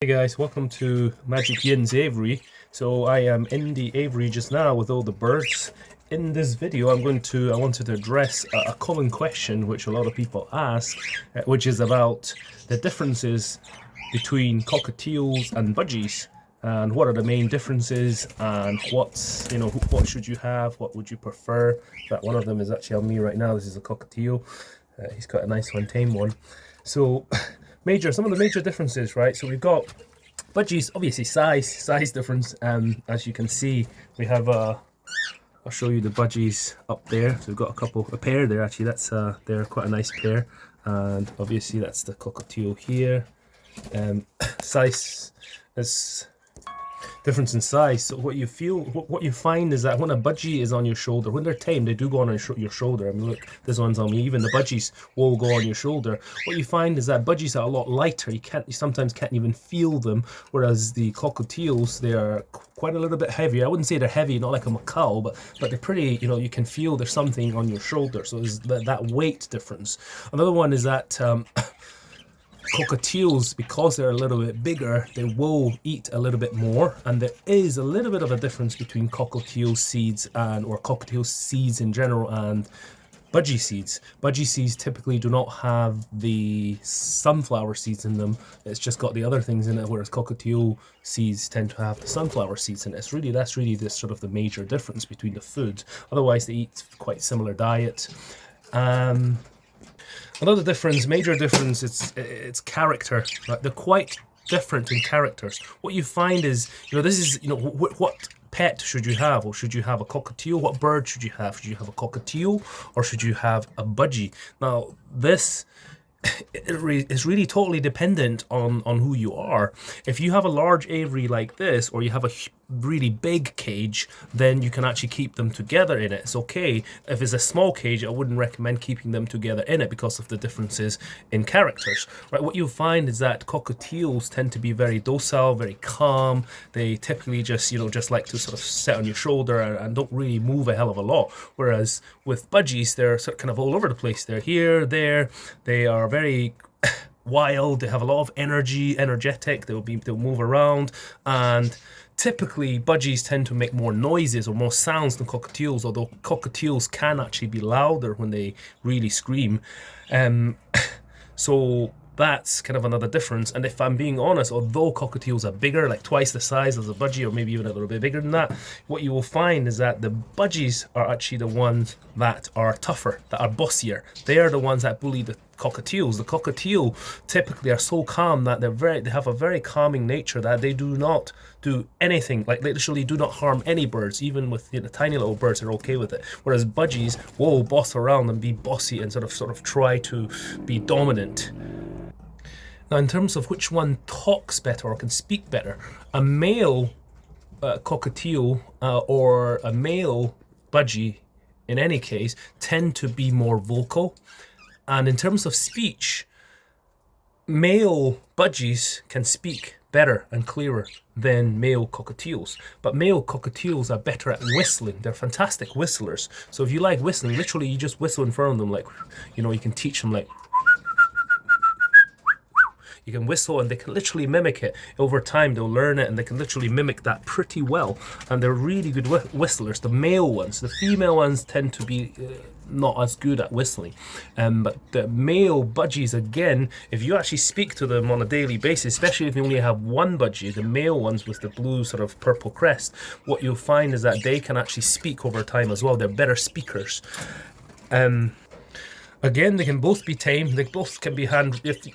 Hey guys, welcome to Magic Yin's Aviary. So I am in the aviary just now with all the birds. In this video I wanted to address a common question which a lot of people ask, which is about the differences between cockatiels and budgies, and what are the main differences, and what should you have, what would you prefer. In fact, one of them is actually on me right now. This is a cockatiel. He's got a nice one, tame one. So some of the major differences, right? So we've got budgies, obviously size difference. As you can see, we have I'll show you the budgies up there. So we've got a pair there actually. They're quite a nice pair, and obviously that's the cockatiel here. Size is difference in size. So what you find is that when a budgie is on your shoulder, when they're tame, they do go on your shoulder. I mean, look, this one's on me. Even the budgies will go on your shoulder. What you find is that budgies are a lot lighter. You sometimes can't even feel them, whereas the cockatiels, they are quite a little bit heavier. I wouldn't say they're heavy, not like a macaw, but they're pretty. You can feel there's something on your shoulder. So there's that weight difference. Another one is that cockatiels, because they're a little bit bigger, they will eat a little bit more, and there is a little bit of a difference between cockatiel seeds or cockatiel seeds in general and budgie seeds. Budgie seeds typically do not have the sunflower seeds in them. It's just got the other things in it, whereas cockatiel seeds tend to have the sunflower seeds in it. That's really the sort of the major difference between the foods. Otherwise, they eat quite similar diet. Another major difference, it's character. Right? They're quite different in characters. What you find is, what pet should you have? Or should you have a cockatiel? What bird should you have? Should you have a cockatiel or should you have a budgie? Now, this is really totally dependent on who you are. If you have a large aviary like this, or you have a really big cage, then you can actually keep them together in it. It's okay. If it's a small cage, I wouldn't recommend keeping them together in it because of the differences in characters. Right? What you'll find is that cockatiels tend to be very docile, very calm. They typically just like to sort of sit on your shoulder and don't really move a hell of a lot. Whereas with budgies, they're sort of kind of all over the place. They're here, there. They are very wild. They have a lot of energetic. They'll move around, and typically budgies tend to make more noises or more sounds than cockatiels, although cockatiels can actually be louder when they really scream. So that's kind of another difference. And if I'm being honest, although cockatiels are bigger, like twice the size as a budgie, or maybe even a little bit bigger than that, what you will find is that the budgies are actually the ones that are tougher, that are bossier. They are the ones that bully the cockatiels. The cockatiel typically are so calm that they have a very calming nature, that they do not do anything, like literally do not harm any birds. Even with tiny little birds, they're okay with it. Whereas budgies will boss around and be bossy and sort of try to be dominant. Now, in terms of which one talks better or can speak better, a male cockatiel or a male budgie, in any case, tend to be more vocal. And in terms of speech, male budgies can speak better and clearer than male cockatiels. But male cockatiels are better at whistling. They're fantastic whistlers. So if you like whistling, literally you just whistle in front of them, like, you can teach them, like, you can whistle and they can literally mimic it. Over time they'll learn it and they can literally mimic that pretty well, and they're really good whistlers, the male ones. The female ones tend to be not as good at whistling, but the male budgies, again, if you actually speak to them on a daily basis, especially if you only have one budgie, the male ones with the blue sort of purple crest, what you'll find is that they can actually speak over time as well. They're better speakers. Again, they can both be tame. They both can be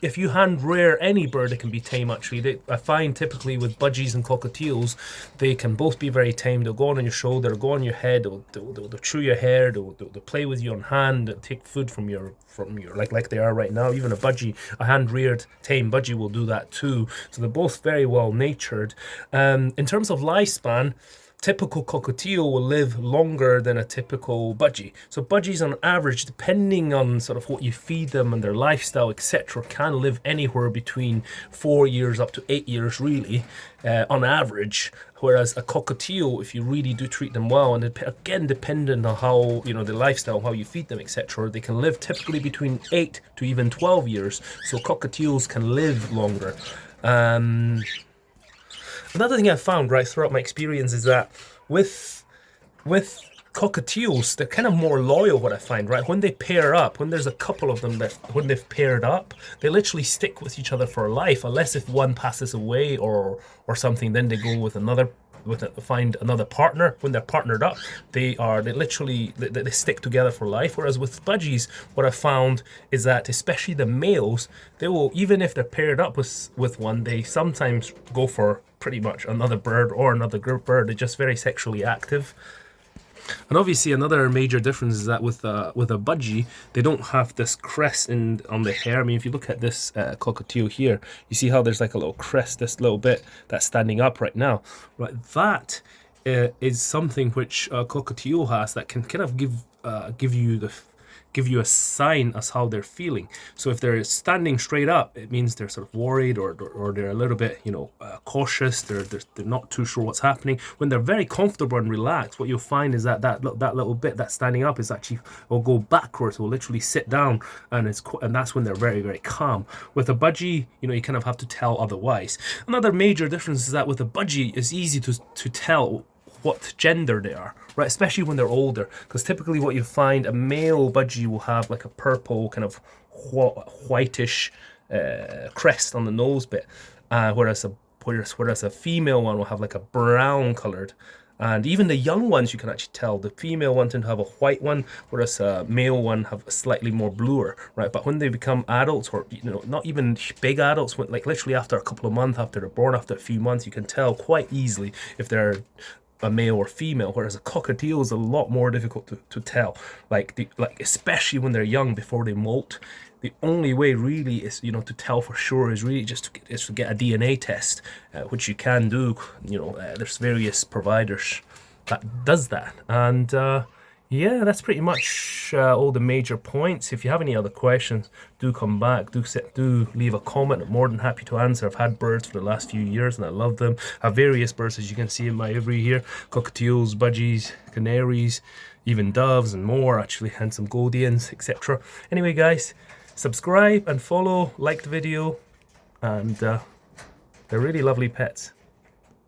if you hand rear any bird, it can be tame actually. I find typically with budgies and cockatiels, they can both be very tame. They'll go on your shoulder, they'll go on your head, they'll chew your hair, they'll play with you on hand, they'll take food from your like they are right now. Even a hand reared tame budgie will do that too. So they're both very well natured. In terms of lifespan, typical cockatiel will live longer than a typical budgie. So budgies on average, depending on sort of what you feed them and their lifestyle, etc., can live anywhere between 4 years up to 8 years, really, on average. Whereas a cockatiel, if you really do treat them well, and again, depending on how, the lifestyle, how you feed them, etc., they can live typically between 8 to even 12 years. So cockatiels can live longer. Another thing I found right throughout my experience is that with cockatiels, they're kind of more loyal, what I find, right? When they pair up, when there's a couple of them that, when they've paired up, they literally stick with each other for life, unless if one passes away or something, then they go with another, find another partner. When they're partnered up, they literally stick together for life. Whereas with budgies, what I found is that especially the males, they will, even if they're paired up with one, they sometimes go for pretty much another bird or another bird. They're just very sexually active. And obviously another major difference is that with a budgie, they don't have this crest on the hair. I mean, if you look at this cockatiel here, you see how there's like a little crest, this little bit that's standing up right now. Right, that is something which a cockatiel has that can kind of give you a sign as how they're feeling. So if they're standing straight up, it means they're sort of worried or they're a little bit, you know, cautious. They're not too sure what's happening. When they're very comfortable and relaxed, what you'll find is that little bit that's standing up is actually will go backwards. Will literally sit down, and that's when they're very, very calm. With a budgie, you know, you kind of have to tell otherwise. Another major difference is that with a budgie, it's easy to tell what gender they are, right? Especially when they're older, because typically what you find, a male budgie will have like a purple kind of whitish crest on the nose bit, whereas a female one will have like a brown colored. And even the young ones, you can actually tell the female one tend to have a white one, whereas a male one have a slightly more bluer, right? But when they become adults, or you know, not even big adults, when, like literally after a couple of months, after they're born, after a few months, you can tell quite easily if they're a male or female. Whereas a cockatiel is a lot more difficult to tell, like especially when they're young, before they molt. The only way really is, you know, to tell for sure is really just to get a DNA test, which you can do. You know, there's various providers that does that. And yeah, that's pretty much all the major points. If you have any other questions, do come back, do leave a comment. I'm more than happy to answer. I've had birds for the last few years and I love them. I have various birds, as you can see in my aviary here: cockatiels, budgies, canaries, even doves and more actually, and some goldians, etc. Anyway guys, subscribe and follow, like the video, and they're really lovely pets.